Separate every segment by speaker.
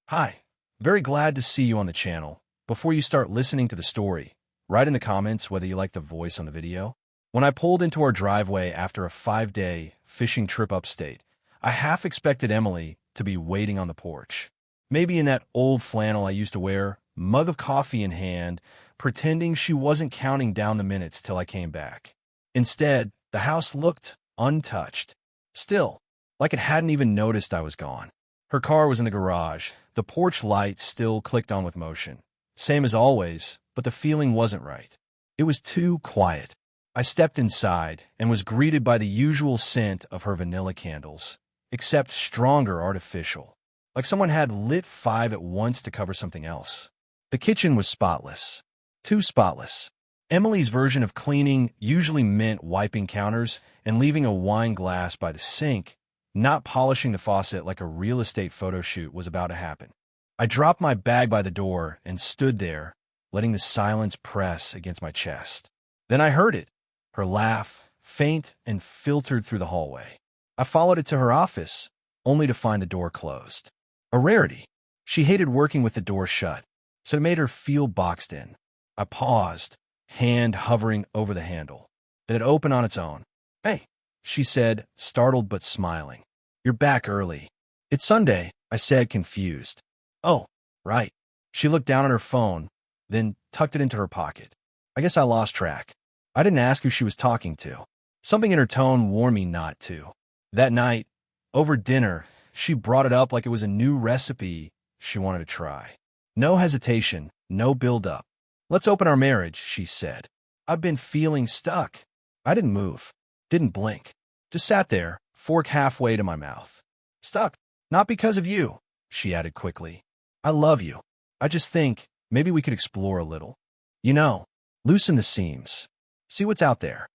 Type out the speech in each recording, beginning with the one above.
Speaker 1: Hi, very glad to see you on the channel. Before you start listening to the story, write in the comments whether you like the voice on the video. When I pulled into our driveway after a 5-day fishing trip upstate, I half expected Emily to be waiting on the porch. Maybe in that old flannel I used to wear, mug of coffee in hand, pretending she wasn't counting down the minutes till I came back. Instead, the house looked untouched. Still, like it hadn't even noticed I was gone. Her car was in the garage. The porch light still clicked on with motion. Same as always, but the feeling wasn't right. It was too quiet. I stepped inside and was greeted by the usual scent of her vanilla candles, except stronger artificial, like someone had lit 5 at once to cover something else. The kitchen was spotless. Too spotless. Emily's version of cleaning usually meant wiping counters and leaving a wine glass by the sink. Not polishing the faucet like a real estate photo shoot was about to happen. I dropped my bag by the door and stood there, letting the silence press against my chest. Then I heard it, her laugh, faint and filtered through the hallway. I followed it to her office, only to find the door closed. A rarity. She hated working with the door shut, so it made her feel boxed in. I paused, hand hovering over the handle. Then it opened on its own. "Hey," she said, startled but smiling. "You're back early." "It's Sunday," I said, confused. "Oh, right." She looked down at her phone, then tucked it into her pocket. I guess I lost track. I didn't ask who she was talking to. Something in her tone warned me not to. That night, over dinner, she brought it up like it was a new recipe she wanted to try. No hesitation, no build-up. "Let's open our marriage," she said. I've been feeling stuck. I didn't move, didn't blink. Just sat there, fork halfway to my mouth. "Stuck. Not because of you," she added quickly. "I love you. I just think maybe we could explore a little. You know, loosen the seams. See what's out there."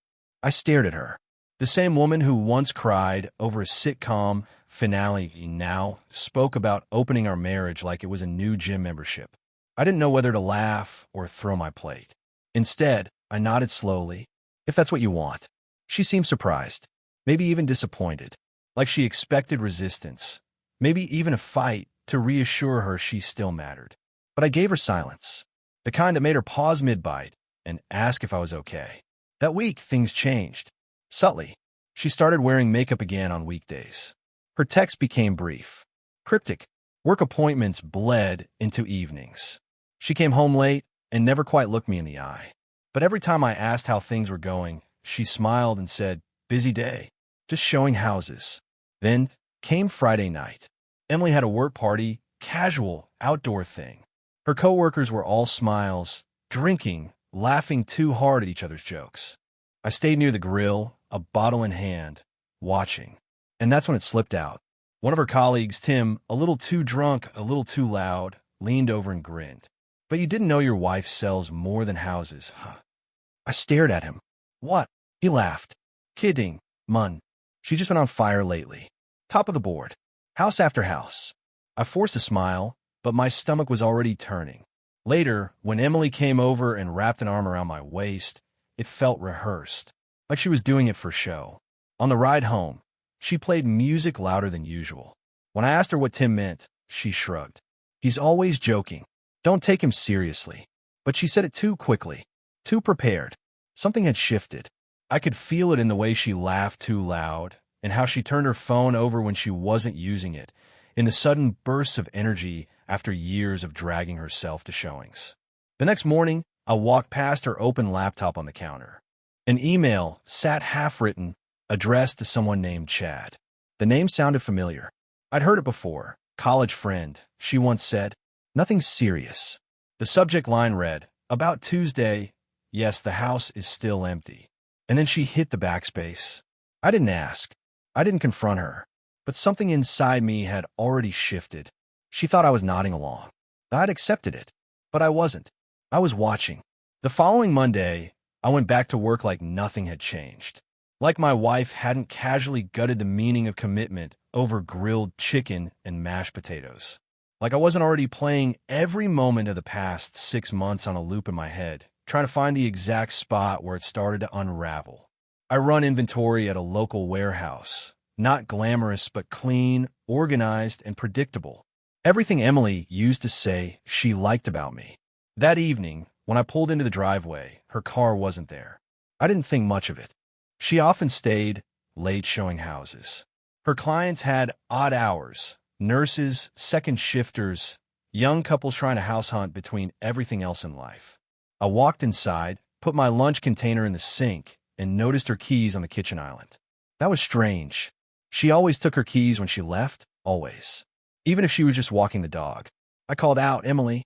Speaker 1: I stared at her. The same woman who once cried over a sitcom finale now spoke about opening our marriage like it was a new gym membership. I didn't know whether to laugh or throw my plate. Instead, I nodded slowly. "If that's what you want." She seemed surprised, maybe even disappointed, like she expected resistance, maybe even a fight to reassure her she still mattered. But I gave her silence, the kind that made her pause mid-bite and ask if I was okay. That week, things changed. Subtly, she started wearing makeup again on weekdays. Her texts became brief, cryptic. Work appointments bled into evenings. She came home late and never quite looked me in the eye. But every time I asked how things were going, she smiled and said, "Busy day, just showing houses." Then came Friday night. Emily had a work party, casual, outdoor thing. Her coworkers were all smiles, drinking, laughing too hard at each other's jokes. I stayed near the grill, a bottle in hand, watching. And that's when it slipped out. One of her colleagues, Tim, a little too drunk, a little too loud, leaned over and grinned. "But you didn't know your wife sells more than houses, huh?" I stared at him. "What?" He laughed. "Kidding, mun. She just been on fire lately. Top of the board. House after house." I forced a smile, but my stomach was already turning. Later, when Emily came over and wrapped an arm around my waist, it felt rehearsed, like she was doing it for show. On the ride home, she played music louder than usual. When I asked her what Tim meant, she shrugged. "He's always joking. Don't take him seriously." But she said it too quickly, too prepared. Something had shifted. I could feel it in the way she laughed too loud, and how she turned her phone over when she wasn't using it, in the sudden bursts of energy after years of dragging herself to showings. The next morning, I walked past her open laptop on the counter. An email sat half-written, addressed to someone named Chad. The name sounded familiar. I'd heard it before. "College friend," she once said. Nothing serious. The subject line read, "About Tuesday, yes, the house is still empty." And then she hit the backspace. I didn't ask. I didn't confront her. But something inside me had already shifted. She thought I was nodding along. I'd accepted it. But I wasn't. I was watching. The following Monday, I went back to work like nothing had changed. Like my wife hadn't casually gutted the meaning of commitment over grilled chicken and mashed potatoes. Like I wasn't already playing every moment of the past 6 months on a loop in my head, trying to find the exact spot where it started to unravel. I run inventory at a local warehouse. Not glamorous, but clean, organized, and predictable. Everything Emily used to say she liked about me. That evening, when I pulled into the driveway, her car wasn't there. I didn't think much of it. She often stayed late showing houses. Her clients had odd hours, nurses, second shifters, young couples trying to house hunt between everything else in life. I walked inside, put my lunch container in the sink, and noticed her keys on the kitchen island. That was strange. She always took her keys when she left, always. Even if she was just walking the dog. I called out, "Emily."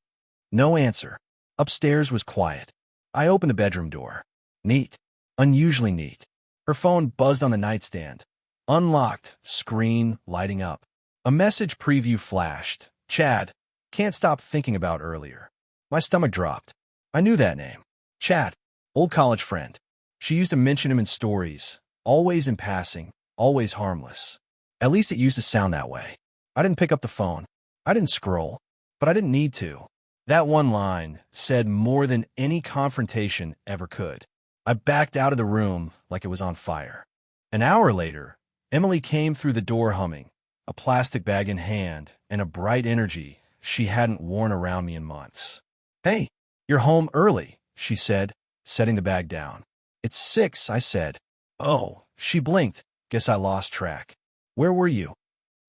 Speaker 1: No answer. Upstairs was quiet. I opened the bedroom door. Neat. Unusually neat. Her phone buzzed on the nightstand. Unlocked, screen lighting up. A message preview flashed. Chad. Can't stop thinking about earlier. My stomach dropped. I knew that name. Chad. Old college friend. She used to mention him in stories. Always in passing. Always harmless. At least it used to sound that way. I didn't pick up the phone. I didn't scroll. But I didn't need to. That one line said more than any confrontation ever could. I backed out of the room like it was on fire. An hour later, Emily came through the door humming, a plastic bag in hand and a bright energy she hadn't worn around me in months. "Hey, you're home early," she said, setting the bag down. "It's 6, I said. "Oh," she blinked. Guess I lost track. "Where were you?"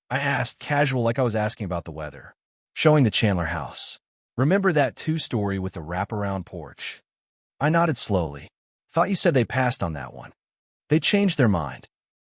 Speaker 1: I asked, casual like I was asking about the weather. "Showing the Chandler house. Remember that 2-story with the wraparound porch?" I nodded slowly. "Thought you said they passed on that one." "They changed their mind."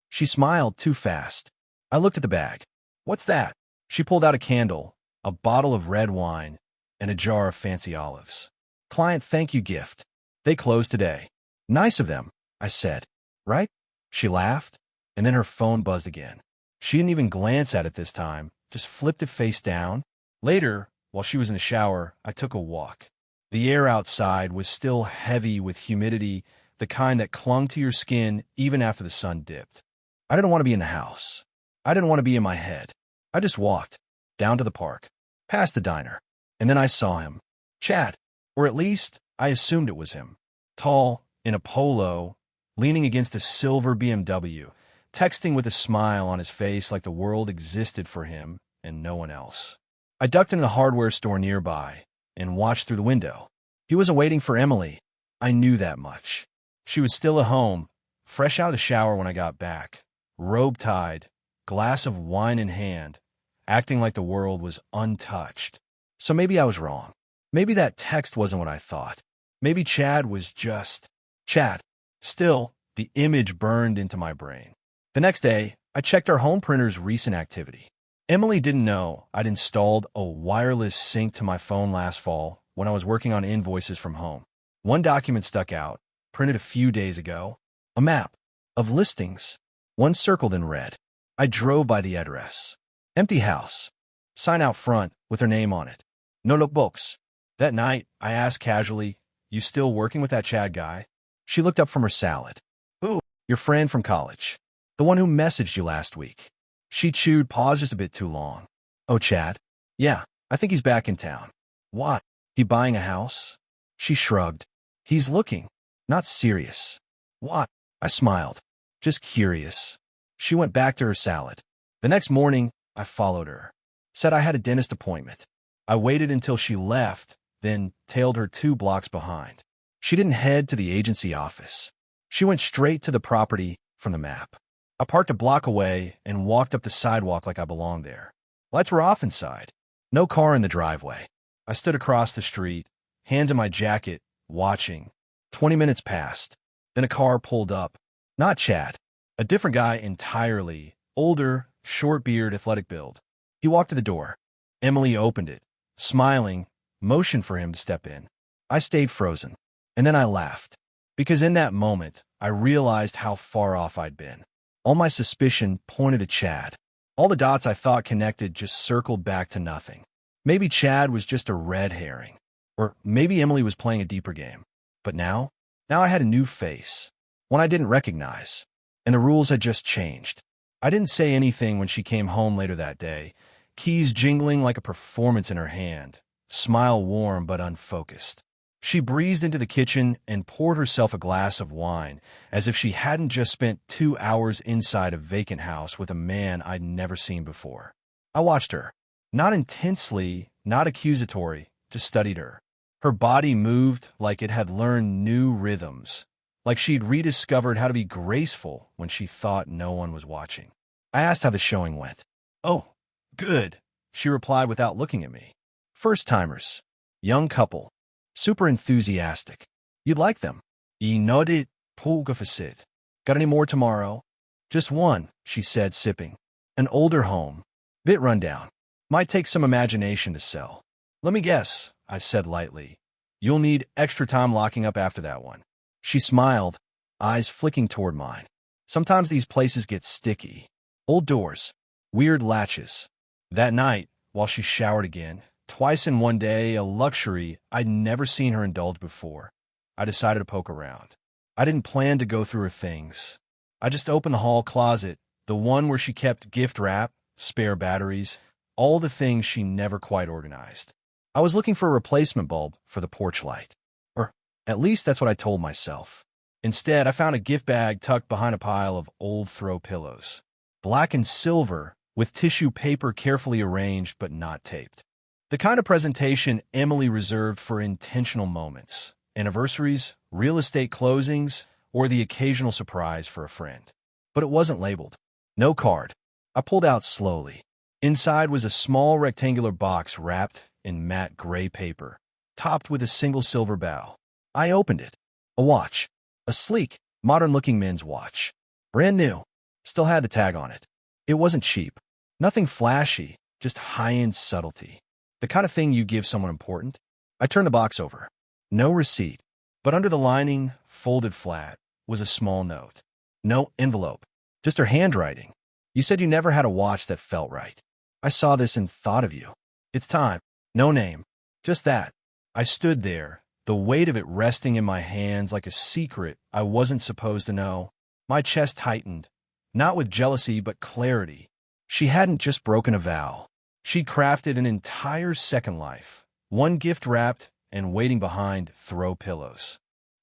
Speaker 1: She smiled too fast. I looked at the bag. "What's that?" She pulled out a candle, a bottle of red wine, and a jar of fancy olives. "Client thank you gift. They closed today." "Nice of them," I said. "Right?" She laughed, and then her phone buzzed again. She didn't even glance at it this time, just flipped it face down. Later, while she was in the shower, I took a walk. The air outside was still heavy with humidity, the kind that clung to your skin even after the sun dipped. I didn't want to be in the house. I didn't want to be in my head. I just walked, down to the park, past the diner, and then I saw him. Chad, or at least I assumed it was him. Tall, in a polo, leaning against a silver BMW, texting with a smile on his face like the world existed for him and no one else. I ducked into the hardware store nearby and watched through the window. He wasn't waiting for Emily. I knew that much. She was still at home, fresh out of the shower when I got back, robe tied, glass of wine in hand, acting like the world was untouched. So maybe I was wrong. Maybe that text wasn't what I thought. Maybe Chad was just Chad. Still, the image burned into my brain. The next day, I checked our home printer's recent activity. Emily didn't know I'd installed a wireless sync to my phone last fall when I was working on invoices from home. One document stuck out, printed a few days ago, a map of listings, one circled in red. I drove by the address. Empty house. Sign out front with her name on it. No notebooks. That night, I asked casually, "You still working with that Chad guy?" She looked up from her salad. "Who?" "Your friend from college. The one who messaged you last week." She chewed, paused just a bit too long. "Oh, Chad? Yeah, I think he's back in town." "What? He buying a house?" She shrugged. "He's looking. Not serious." "What?" I smiled. "Just curious." She went back to her salad. The next morning, I followed her. Said I had a dentist appointment. I waited until she left, then tailed her 2 blocks behind. She didn't head to the agency office. She went straight to the property from the map. I parked a block away and walked up the sidewalk like I belonged there. Lights were off inside. No car in the driveway. I stood across the street, hands in my jacket, watching. 20 minutes passed. Then a car pulled up. Not Chad. A different guy entirely. Older, short beard, athletic build. He walked to the door. Emily opened it, smiling, motioned for him to step in. I stayed frozen. And then I laughed. Because in that moment, I realized how far off I'd been. All my suspicion pointed at Chad. All the dots I thought connected just circled back to nothing. Maybe Chad was just a red herring. Or maybe Emily was playing a deeper game. But now I had a new face. One I didn't recognize. And the rules had just changed. I didn't say anything when she came home later that day, keys jingling like a performance in her hand, smile warm but unfocused. She breezed into the kitchen and poured herself a glass of wine, as if she hadn't just spent 2 hours inside a vacant house with a man I'd never seen before. I watched her, Not intensely, not accusatory, just studied her. Her body moved like it had learned new rhythms, like she'd rediscovered how to be graceful when she thought no one was watching. I asked how the showing went. "Oh, good," she replied without looking at me. "First-timers. Young couple. Super enthusiastic. You'd like them." "I nodded, pågåfacit. Got any more tomorrow?" "Just one," she said, sipping. "An older home. Bit rundown. Might take some imagination to sell." "Let me guess," I said lightly. "You'll need extra time locking up after that one." She smiled, eyes flicking toward mine. "Sometimes these places get sticky. Old doors. Weird latches." That night, while she showered again, twice in one day, a luxury I'd never seen her indulge before, I decided to poke around. I didn't plan to go through her things. I just opened the hall closet, the one where she kept gift wrap, spare batteries, all the things she never quite organized. I was looking for a replacement bulb for the porch light. Or at least that's what I told myself. Instead, I found a gift bag tucked behind a pile of old throw pillows. Black and silver, with tissue paper carefully arranged but not taped. The kind of presentation Emily reserved for intentional moments. Anniversaries, real estate closings, or the occasional surprise for a friend. But it wasn't labeled. No card. I pulled out slowly. Inside was a small rectangular box wrapped in matte gray paper, topped with a single silver bow. I opened it. A watch. A sleek, modern-looking men's watch. Brand new. Still had the tag on it. It wasn't cheap. Nothing flashy, just high-end subtlety. The kind of thing you give someone important. I turned the box over. No receipt. But under the lining, folded flat, was a small note. No envelope. Just her handwriting. "You said you never had a watch that felt right. I saw this and thought of you. It's time." No name. Just that. I stood there, the weight of it resting in my hands like a secret I wasn't supposed to know. My chest tightened, not with jealousy but clarity. She hadn't just broken a vow. She'd crafted an entire second life, one gift wrapped and waiting behind throw pillows.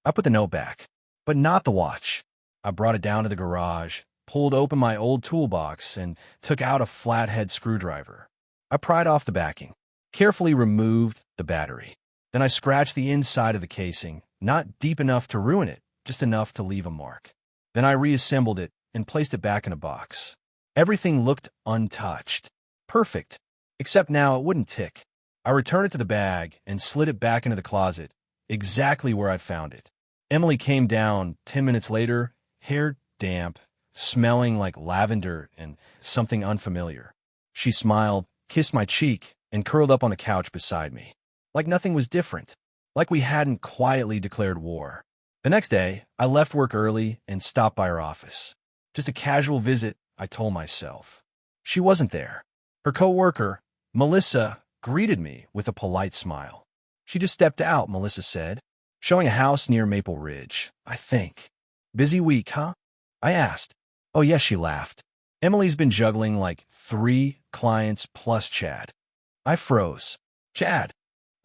Speaker 1: I put the note back, but not the watch. I brought it down to the garage, pulled open my old toolbox, and took out a flathead screwdriver. I pried off the backing, carefully removed the battery. Then I scratched the inside of the casing, not deep enough to ruin it, just enough to leave a mark. Then I reassembled it and placed it back in a box. Everything looked untouched. Perfect. Except now it wouldn't tick. I returned it to the bag and slid it back into the closet, exactly where I'd found it. Emily came down 10 minutes later, hair damp, smelling like lavender and something unfamiliar. She smiled, kissed my cheek, and curled up on the couch beside me. Like nothing was different. Like we hadn't quietly declared war. The next day, I left work early and stopped by her office. Just a casual visit, I told myself. She wasn't there. Her coworker, Melissa, greeted me with a polite smile. "She just stepped out," Melissa said, "showing a house near Maple Ridge, I think." "Busy week, huh?" I asked. "Oh, yes," she laughed. "Emily's been juggling like 3 clients plus Chad." I froze. "Chad?"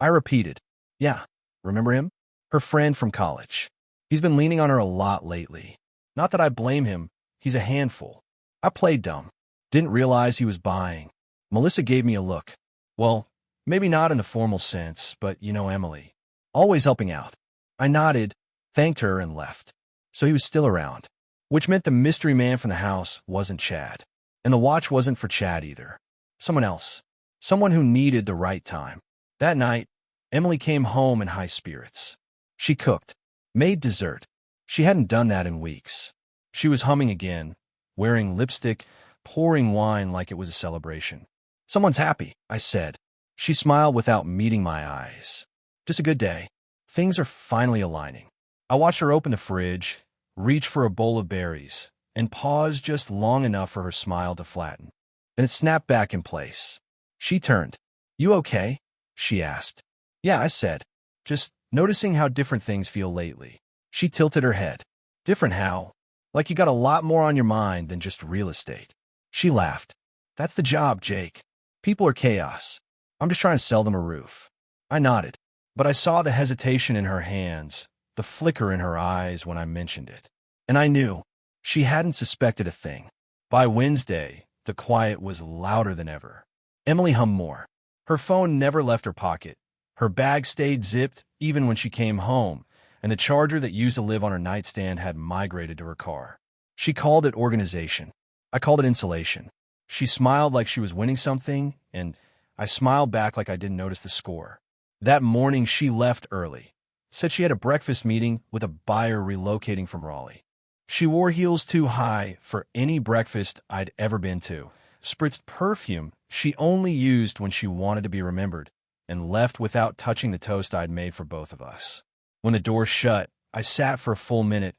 Speaker 1: I repeated. "Yeah, remember him? Her friend from college. He's been leaning on her a lot lately. Not that I blame him. He's a handful. I played dumb. Didn't realize he was buying." Melissa gave me a look. "Well, maybe not in the formal sense, but you know Emily. Always helping out." I nodded, thanked her, and left. So he was still around. Which meant the mystery man from the house wasn't Chad. And the watch wasn't for Chad either. Someone else. Someone who needed the right time. That night, Emily came home in high spirits. She cooked, made dessert. She hadn't done that in weeks. She was humming again, wearing lipstick, pouring wine like it was a celebration. "Someone's happy," I said. She smiled without meeting my eyes. "Just a good day. Things are finally aligning." I watched her open the fridge, reach for a bowl of berries, and pause just long enough for her smile to flatten. Then it snapped back in place. She turned. "You okay?" she asked. "Yeah," I said, "just noticing how different things feel lately." She tilted her head. "Different how? Like you got a lot more on your mind than just real estate." She laughed. "That's the job, Jake. People are chaos. I'm just trying to sell them a roof." I nodded, but I saw the hesitation in her hands, the flicker in her eyes when I mentioned it. And I knew she hadn't suspected a thing. By Wednesday, the quiet was louder than ever. Emily hummed more. Her phone never left her pocket. Her bag stayed zipped even when she came home, and the charger that used to live on her nightstand had migrated to her car. She called it organization. I called it insulation. She smiled like she was winning something, and I smiled back like I didn't notice the score. That morning, she left early. Said she had a breakfast meeting with a buyer relocating from Raleigh. She wore heels too high for any breakfast I'd ever been to, spritzed perfume she only used when she wanted to be remembered, and left without touching the toast I'd made for both of us. When the door shut, I sat for a full minute,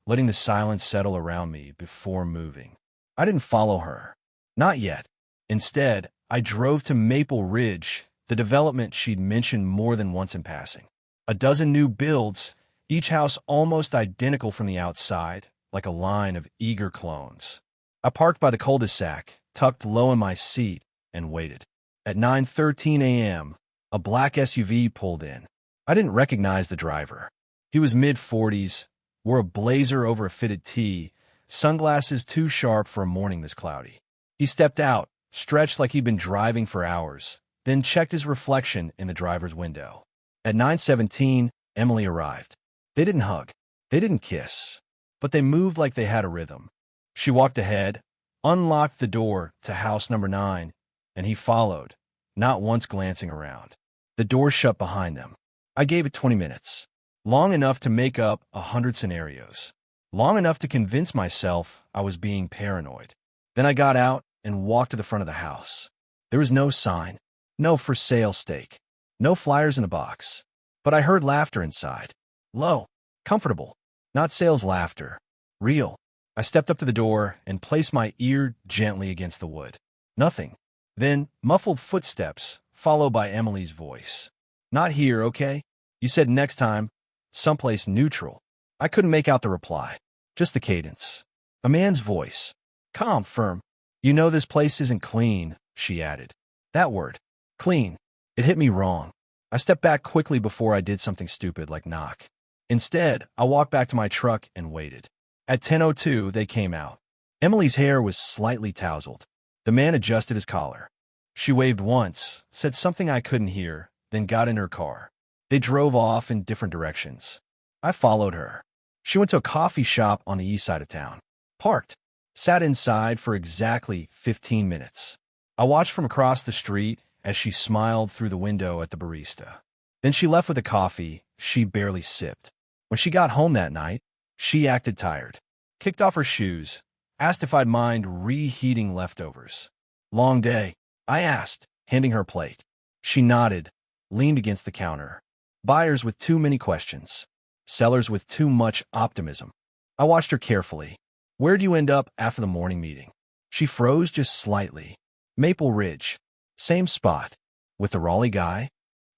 Speaker 1: letting the silence settle around me before moving. I didn't follow her. Not yet. Instead, I drove to Maple Ridge, the development she'd mentioned more than once in passing. A dozen new builds, each house almost identical from the outside, like a line of eager clones. I parked by the cul-de-sac, tucked low in my seat, and waited. At 9:13 a.m., a black SUV pulled in. I didn't recognize the driver. He was mid-40s, wore a blazer over a fitted tee, sunglasses too sharp for a morning this cloudy. He stepped out, stretched like he'd been driving for hours, then checked his reflection in the driver's window. At 9:17, Emily arrived. They didn't hug. They didn't kiss. But they moved like they had a rhythm. She walked ahead, unlocked the door to house number 9, and he followed, not once glancing around. The door shut behind them. I gave it 20 minutes. Long enough to make up 100 scenarios. Long enough to convince myself I was being paranoid. Then I got out and walked to the front of the house. There was no sign, no for sale steak, no flyers in a box. But I heard laughter inside. Low, comfortable, not sales laughter. Real. I stepped up to the door and placed my ear gently against the wood. Nothing. Then, muffled footsteps, followed by Emily's voice. Not here, okay? You said next time, someplace neutral. I couldn't make out the reply. Just the cadence. A man's voice. Calm, firm. You know this place isn't clean, she added. That word. Clean. It hit me wrong. I stepped back quickly before I did something stupid like knock. Instead, I walked back to my truck and waited. At 10:02, they came out. Emily's hair was slightly tousled. The man adjusted his collar. She waved once, said something I couldn't hear, then got in her car. They drove off in different directions. I followed her. She went to a coffee shop on the east side of town. Parked. Sat inside for exactly 15 minutes. I watched from across the street as she smiled through the window at the barista. Then she left with a coffee she barely sipped. When she got home that night, she acted tired. Kicked off her shoes. Asked if I'd mind reheating leftovers. Long day, I asked, handing her plate. She nodded, leaned against the counter. Buyers with too many questions. Sellers with too much optimism. I watched her carefully. Where'd you end up after the morning meeting? She froze just slightly. Maple Ridge. Same spot. With the Raleigh guy?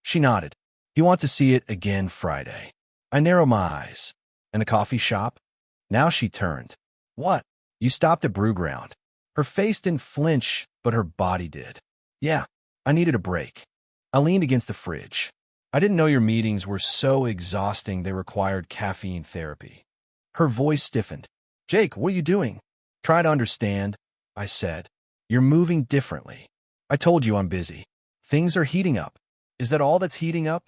Speaker 1: She nodded. You want to see it again Friday. I narrowed my eyes. In a coffee shop? Now she turned. What? You stopped at Brew Ground. Her face didn't flinch, but her body did. Yeah, I needed a break. I leaned against the fridge. I didn't know your meetings were so exhausting they required caffeine therapy. Her voice stiffened. Jake, what are you doing? Try to understand, I said. You're moving differently. I told you I'm busy. Things are heating up. Is that all that's heating up?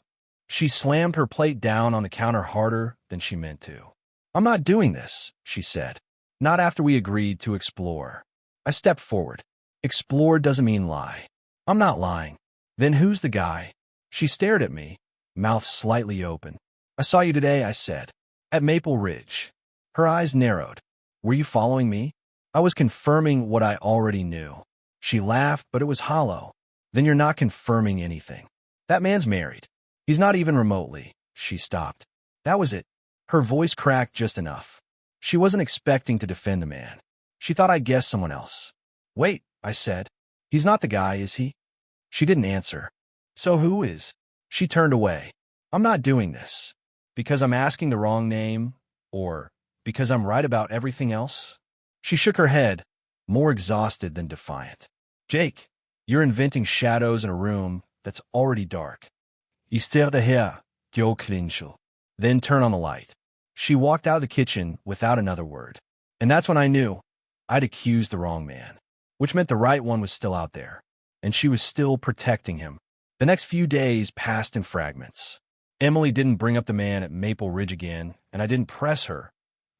Speaker 1: She slammed her plate down on the counter harder than she meant to. I'm not doing this, she said. Not after we agreed to explore. I stepped forward. Explore doesn't mean lie. I'm not lying. Then who's the guy? She stared at me, mouth slightly open. I saw you today, I said. At Maple Ridge. Her eyes narrowed. Were you following me? I was confirming what I already knew. She laughed, but it was hollow. Then you're not confirming anything. That man's married. He's not even remotely. She stopped. That was it. Her voice cracked just enough. She wasn't expecting to defend the man. She thought I guessed someone else. Wait, I said. He's not the guy, is he? She didn't answer. So who is? She turned away. I'm not doing this. Because I'm asking the wrong name, or because I'm right about everything else? She shook her head, more exhausted than defiant. Jake, you're inventing shadows in a room that's already dark. Histoire de here, Joe Clinchel. Then turn on the light. She walked out of the kitchen without another word. And that's when I knew I'd accused the wrong man, which meant the right one was still out there. and she was still protecting him. The next few days passed in fragments. Emily didn't bring up the man at Maple Ridge again, and I didn't press her,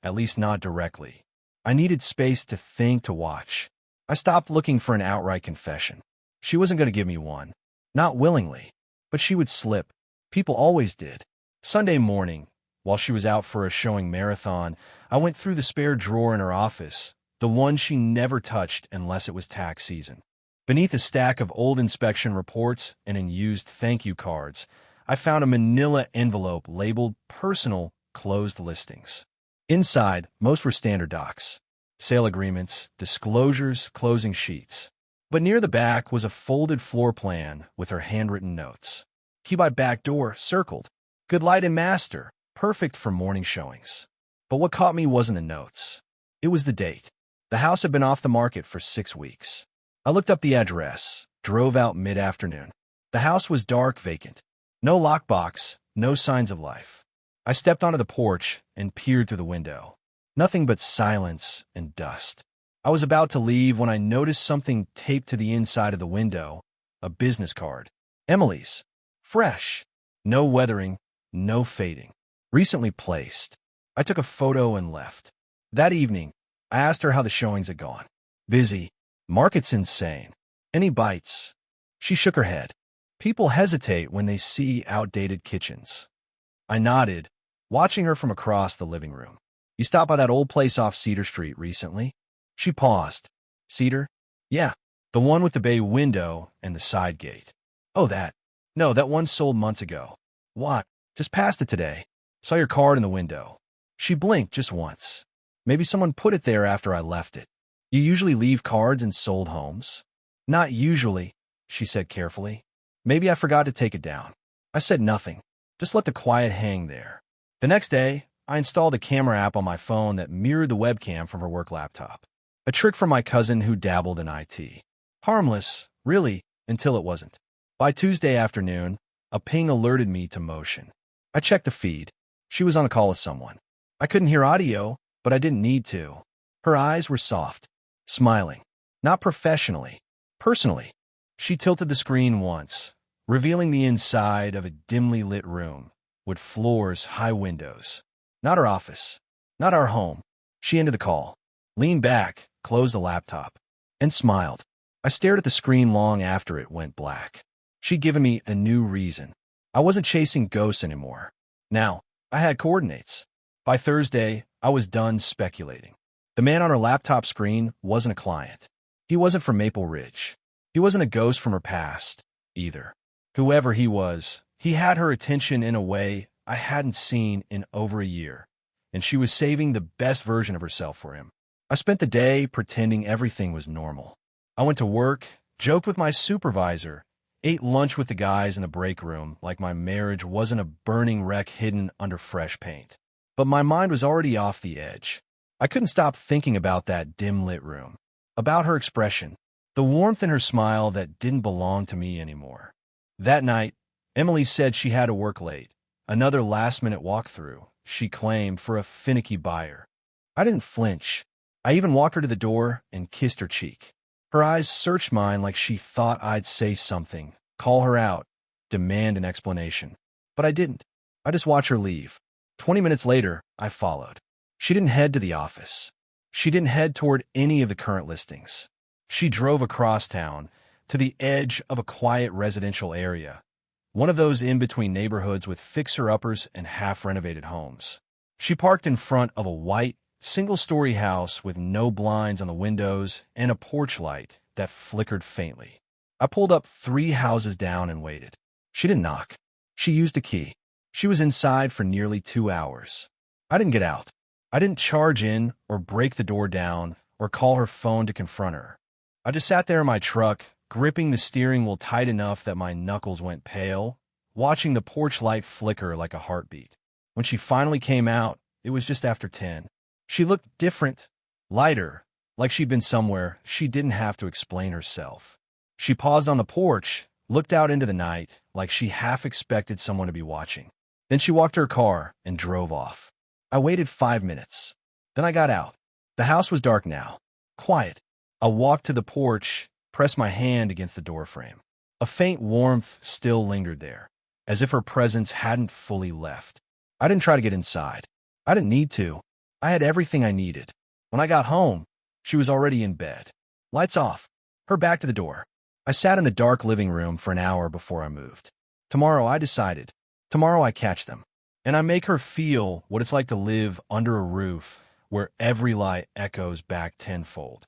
Speaker 1: at least not directly. I needed space to think, to watch. I stopped looking for an outright confession. She wasn't going to give me one. Not willingly. But she would slip. People always did. Sunday morning, while she was out for a showing marathon, I went through the spare drawer in her office, the one she never touched unless it was tax season. Beneath a stack of old inspection reports and unused thank you cards, I found a manila envelope labeled Personal Closed Listings. Inside, most were standard docs. Sale agreements, disclosures, closing sheets. But near the back was a folded floor plan with her handwritten notes. Key by back door, circled. Good light and master, perfect for morning showings. But what caught me wasn't the notes. It was the date. The house had been off the market for 6 weeks. I looked up the address, drove out mid-afternoon. The house was dark, vacant. No lockbox, no signs of life. I stepped onto the porch and peered through the window. Nothing but silence and dust. I was about to leave when I noticed something taped to the inside of the window, a business card. Emily's. Fresh. No weathering, no fading. Recently placed. I took a photo and left. That evening, I asked her how the showings had gone. Busy. Market's insane. Any bites? She shook her head. People hesitate when they see outdated kitchens. I nodded, watching her from across the living room. You stopped by that old place off Cedar Street recently? She paused. Cedar? Yeah, the one with the bay window and the side gate. Oh, that. No, that one sold months ago. What? Just passed it today. Saw your card in the window. She blinked just once. Maybe someone put it there after I left it. You usually leave cards in sold homes? Not usually, she said carefully. Maybe I forgot to take it down. I said nothing. Just let the quiet hang there. The next day, I installed a camera app on my phone that mirrored the webcam from her work laptop. A trick from my cousin who dabbled in IT. Harmless, really, until it wasn't. By Tuesday afternoon, a ping alerted me to motion. I checked the feed. She was on a call with someone. I couldn't hear audio, but I didn't need to. Her eyes were soft, smiling. Not professionally, personally. She tilted the screen once, revealing the inside of a dimly lit room, with floors, high windows. Not her office, not our home. She ended the call, leaned back, closed the laptop, and smiled. I stared at the screen long after it went black. She'd given me a new reason. I wasn't chasing ghosts anymore. Now, I had coordinates. By Thursday, I was done speculating. The man on her laptop screen wasn't a client. He wasn't from Maple Ridge. He wasn't a ghost from her past, either. Whoever he was, he had her attention in a way I hadn't seen in over a year, and she was saving the best version of herself for him. I spent the day pretending everything was normal. I went to work, joked with my supervisor, ate lunch with the guys in the break room like my marriage wasn't a burning wreck hidden under fresh paint. But my mind was already off the edge. I couldn't stop thinking about that dim-lit room, about her expression, the warmth in her smile that didn't belong to me anymore. That night, Emily said she had to work late. Another last-minute walkthrough, she claimed, for a finicky buyer. I didn't flinch. I even walked her to the door and kissed her cheek. Her eyes searched mine like she thought I'd say something, call her out, demand an explanation. But I didn't. I just watched her leave. 20 minutes later, I followed. She didn't head to the office. She didn't head toward any of the current listings. She drove across town to the edge of a quiet residential area, one of those in-between neighborhoods with fixer-uppers and half-renovated homes. She parked in front of a white, single-story house with no blinds on the windows and a porch light that flickered faintly. I pulled up 3 houses down and waited. She didn't knock. She used a key. She was inside for nearly 2 hours. I didn't get out. I didn't charge in or break the door down or call her phone to confront her. I just sat there in my truck, gripping the steering wheel tight enough that my knuckles went pale, watching the porch light flicker like a heartbeat. When she finally came out, it was just after 10. She looked different, lighter, like she'd been somewhere she didn't have to explain herself. She paused on the porch, looked out into the night, like she half expected someone to be watching. Then she walked to her car and drove off. I waited 5 minutes. Then I got out. The house was dark now, quiet. I walked to the porch, pressed my hand against the doorframe. A faint warmth still lingered there, as if her presence hadn't fully left. I didn't try to get inside. I didn't need to. I had everything I needed. When I got home, she was already in bed. Lights off. Her back to the door. I sat in the dark living room for an hour before I moved. Tomorrow, I decided. Tomorrow I catch them. And I make her feel what it's like to live under a roof where every lie echoes back tenfold.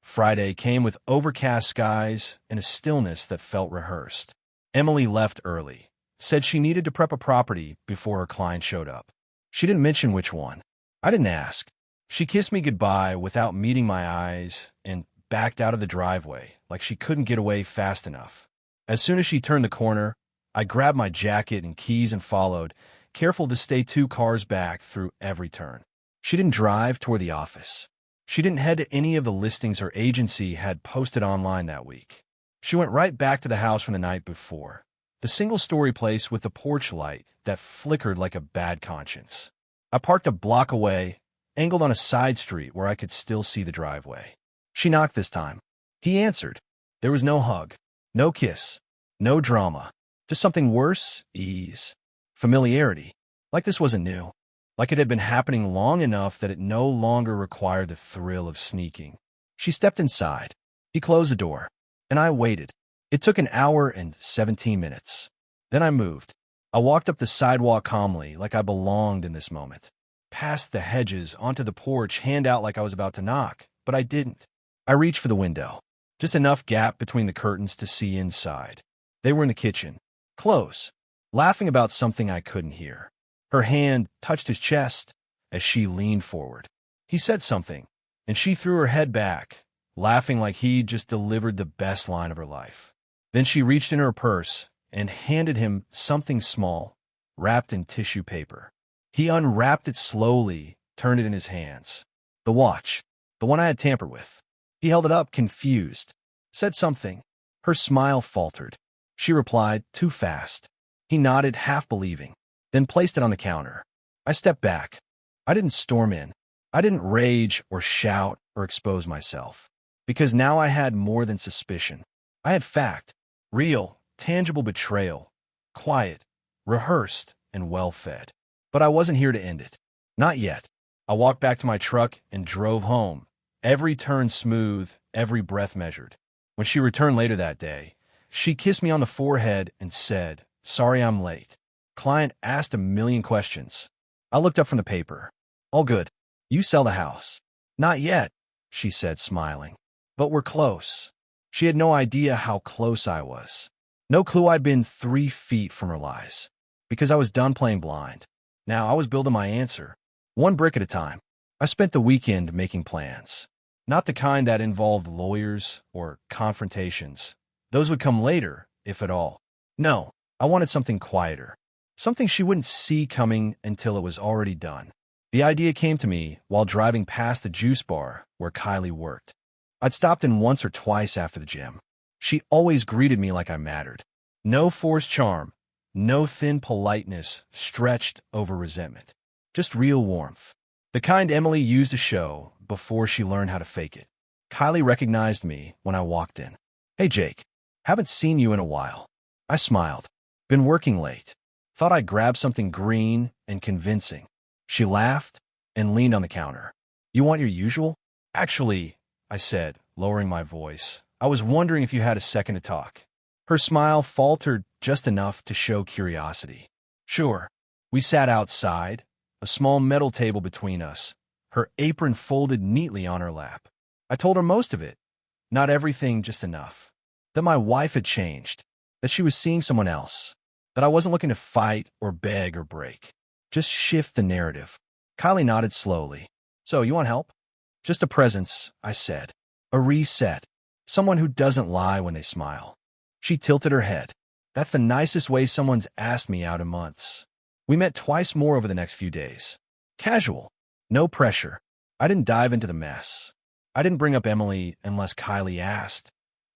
Speaker 1: Friday came with overcast skies and a stillness that felt rehearsed. Emily left early, said she needed to prep a property before her client showed up. She didn't mention which one. I didn't ask. She kissed me goodbye without meeting my eyes and backed out of the driveway like she couldn't get away fast enough. As soon as she turned the corner, I grabbed my jacket and keys and followed, careful to stay 2 cars back through every turn. She didn't drive toward the office. She didn't head to any of the listings her agency had posted online that week. She went right back to the house from the night before, the single-story place with the porch light that flickered like a bad conscience. I parked a block away, angled on a side street where I could still see the driveway. She knocked this time. He answered. There was no hug, no kiss, no drama, just something worse, ease. Familiarity, like this wasn't new, like it had been happening long enough that it no longer required the thrill of sneaking. She stepped inside. He closed the door, and I waited. It took an hour and 17 minutes. Then I moved. I walked up the sidewalk calmly, like I belonged in this moment. Past the hedges, onto the porch, hand out like I was about to knock, but I didn't. I reached for the window, just enough gap between the curtains to see inside. They were in the kitchen, close, laughing about something I couldn't hear. Her hand touched his chest as she leaned forward. He said something, and she threw her head back, laughing like he'd just delivered the best line of her life. Then she reached in her purse and handed him something small, wrapped in tissue paper. He unwrapped it slowly, turned it in his hands. The watch, the one I had tampered with. He held it up, confused, said something. Her smile faltered. She replied, too fast. He nodded, half believing, then placed it on the counter. I stepped back. I didn't storm in. I didn't rage or shout or expose myself, because now I had more than suspicion. I had fact, real, tangible betrayal, quiet, rehearsed, and well-fed. But I wasn't here to end it. Not yet. I walked back to my truck and drove home, every turn smooth, every breath measured. When she returned later that day, she kissed me on the forehead and said, "Sorry I'm late." Client asked a million questions. I looked up from the paper. "All good. You sell the house." "Not yet," she said, smiling. "But we're close." She had no idea how close I was. No clue I'd been 3 feet from her lies. Because I was done playing blind. Now I was building my answer, one brick at a time. I spent the weekend making plans. Not the kind that involved lawyers or confrontations. Those would come later, if at all. No, I wanted something quieter. Something she wouldn't see coming until it was already done. The idea came to me while driving past the juice bar where Kylie worked. I'd stopped in once or twice after the gym. She always greeted me like I mattered. No forced charm, no thin politeness stretched over resentment. Just real warmth. The kind Emily used to show before she learned how to fake it. Kylie recognized me when I walked in. "Hey, Jake. Haven't seen you in a while." I smiled. "Been working late. Thought I'd grab something green and convincing." She laughed and leaned on the counter. "You want your usual?" "Actually," I said, lowering my voice, "I was wondering if you had a second to talk." Her smile faltered just enough to show curiosity. "Sure." We sat outside, a small metal table between us, her apron folded neatly on her lap. I told her most of it, not everything, just enough. That my wife had changed, that she was seeing someone else, that I wasn't looking to fight or beg or break. Just shift the narrative. Kylie nodded slowly. "So, you want help?" "Just a presence," I said. "A reset. Someone who doesn't lie when they smile." She tilted her head. "That's the nicest way someone's asked me out in months." We met twice more over the next few days. Casual. No pressure. I didn't dive into the mess. I didn't bring up Emily unless Kylie asked.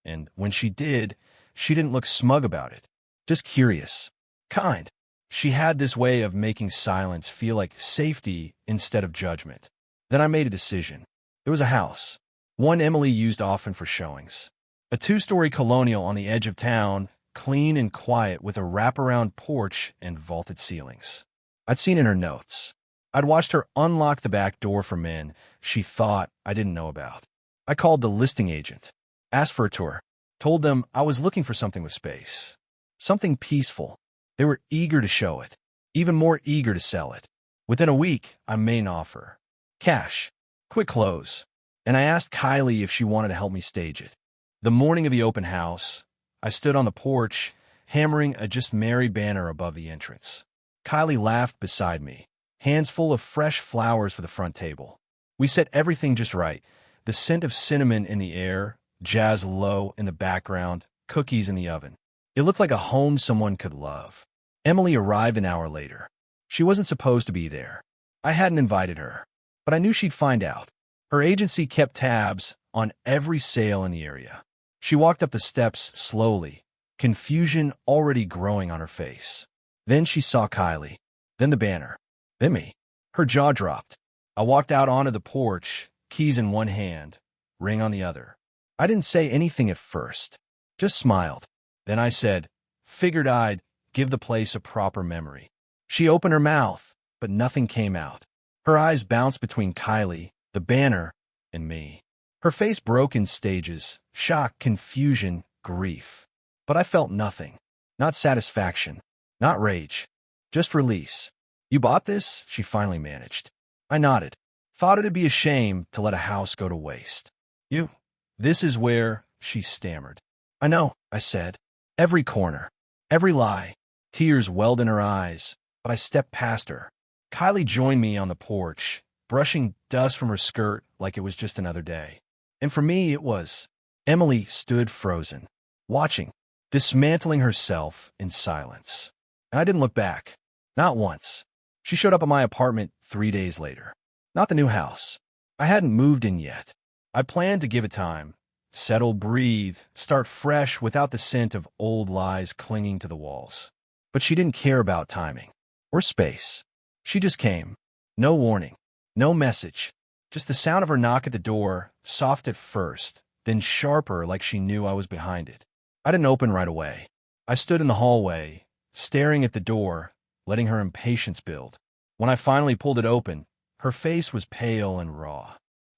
Speaker 1: And when she did, she didn't look smug about it. Just curious. Kind. She had this way of making silence feel like safety instead of judgment. Then I made a decision. There was a house. One Emily used often for showings. A two-story colonial on the edge of town, clean and quiet with a wraparound porch and vaulted ceilings. I'd seen in her notes. I'd watched her unlock the back door for men she thought I didn't know about. I called the listing agent, asked for a tour, told them I was looking for something with space. Something peaceful. They were eager to show it, even more eager to sell it. Within a week, I made an offer. Cash. Quick close. And I asked Kylie if she wanted to help me stage it. The morning of the open house, I stood on the porch, hammering a Just Married banner above the entrance. Kylie laughed beside me, hands full of fresh flowers for the front table. We set everything just right. The scent of cinnamon in the air, jazz low in the background, cookies in the oven. It looked like a home someone could love. Emily arrived an hour later. She wasn't supposed to be there. I hadn't invited her, but I knew she'd find out. Her agency kept tabs on every sale in the area. She walked up the steps slowly, confusion already growing on her face. Then she saw Kylie, then the banner, then me. Her jaw dropped. I walked out onto the porch, keys in one hand, ring on the other. I didn't say anything at first, just smiled. Then I said, figured I'd give the place a proper memory. She opened her mouth, but nothing came out. Her eyes bounced between Kylie, the banner, and me. Her face broke in stages, shock, confusion, grief. But I felt nothing. Not satisfaction, not rage, just release. You bought this? She finally managed. I nodded. Thought it'd be a shame to let a house go to waste. You? This is where, she stammered. I know, I said. Every corner, every lie. Tears welled in her eyes, but I stepped past her. Kylie joined me on the porch, brushing dust from her skirt like it was just another day. And for me, it was. Emily stood frozen, watching, dismantling herself in silence. And I didn't look back. Not once. She showed up at my apartment 3 days later. Not the new house. I hadn't moved in yet. I planned to give it time. Settle, breathe, start fresh without the scent of old lies clinging to the walls. But she didn't care about timing or space. She just came. No warning. No message. Just the sound of her knock at the door, soft at first, then sharper like she knew I was behind it. I didn't open right away. I stood in the hallway, staring at the door, letting her impatience build. When I finally pulled it open, her face was pale and raw.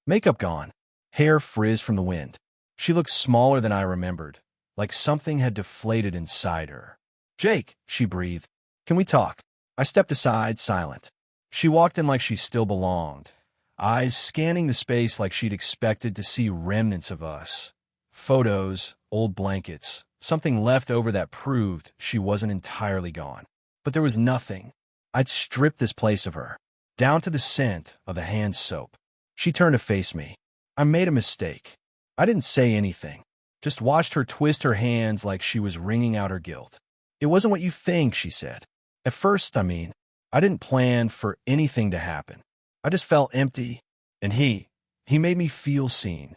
Speaker 1: Makeup gone. Hair frizzed from the wind. She looked smaller than I remembered, like something had deflated inside her. Jake, she breathed. Can we talk? I stepped aside, silent. She walked in like she still belonged, eyes scanning the space like she'd expected to see remnants of us. Photos, old blankets, something left over that proved she wasn't entirely gone. But there was nothing. I'd stripped this place of her, down to the scent of the hand soap. She turned to face me. I made a mistake. I didn't say anything, just watched her twist her hands like she was wringing out her guilt. It wasn't what you think, she said. At first, I didn't plan for anything to happen. I just felt empty, and he made me feel seen.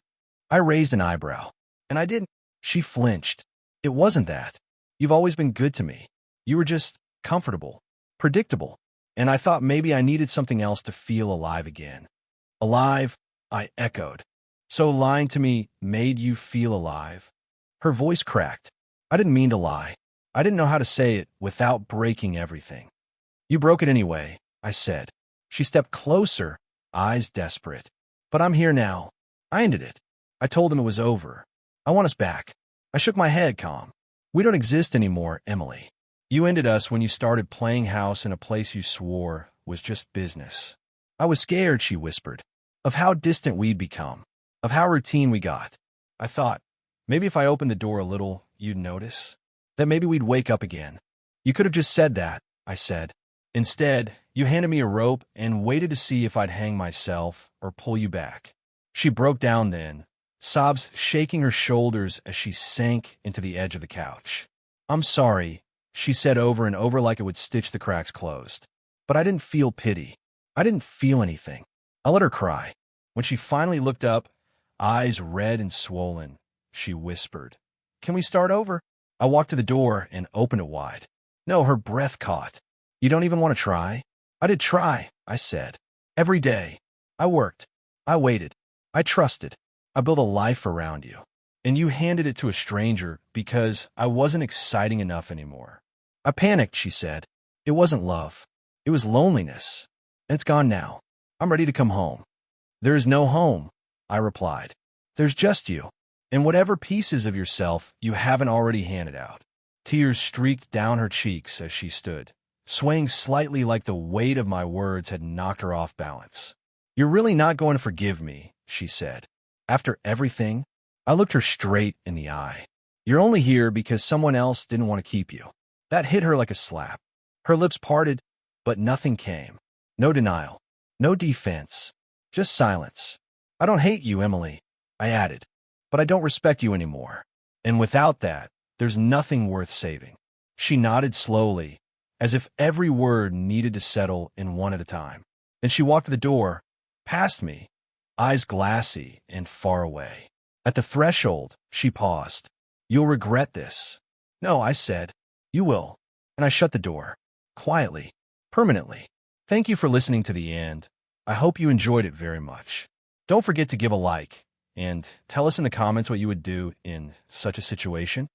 Speaker 1: I raised an eyebrow, and I didn't. She flinched. It wasn't that. You've always been good to me. You were just comfortable, predictable, and I thought maybe I needed something else to feel alive again. Alive, I echoed. So lying to me made you feel alive? Her voice cracked. I didn't mean to lie. I didn't know how to say it without breaking everything. You broke it anyway, I said. She stepped closer, eyes desperate. But I'm here now. I ended it. I told him it was over. I want us back. I shook my head, calm. We don't exist anymore, Emily. You ended us when you started playing house in a place you swore was just business. I was scared, she whispered, of how distant we'd become, of how routine we got. I thought, maybe if I opened the door a little, you'd notice. That maybe we'd wake up again. You could have just said that, I said. Instead, you handed me a rope and waited to see if I'd hang myself or pull you back. She broke down then, sobs shaking her shoulders as she sank into the edge of the couch. I'm sorry, she said over and over like it would stitch the cracks closed. But I didn't feel pity. I didn't feel anything. I let her cry. When she finally looked up, eyes red and swollen, she whispered, Can we start over? I walked to the door and opened it wide. No, her breath caught. You don't even want to try? I did try, I said. Every day. I worked. I waited. I trusted. I built a life around you. and you handed it to a stranger because I wasn't exciting enough anymore. I panicked, she said. It wasn't love. It was loneliness. And it's gone now. I'm ready to come home. There is no home, I replied. There's just you, and whatever pieces of yourself you haven't already handed out. Tears streaked down her cheeks as she stood, swaying slightly like the weight of my words had knocked her off balance. You're really not going to forgive me, she said. After everything? I looked her straight in the eye. You're only here because someone else didn't want to keep you. That hit her like a slap. Her lips parted, but nothing came. No denial. No defense. Just silence. I don't hate you, Emily, I added, but I don't respect you anymore. And without that, there's nothing worth saving. She nodded slowly, as if every word needed to settle in one at a time. Then she walked to the door, past me, eyes glassy and far away. At the threshold, she paused. You'll regret this. No, I said. You will. And I shut the door. Quietly. Permanently. Thank you for listening to the end. I hope you enjoyed it very much. Don't forget to give a like, and tell us in the comments what you would do in such a situation.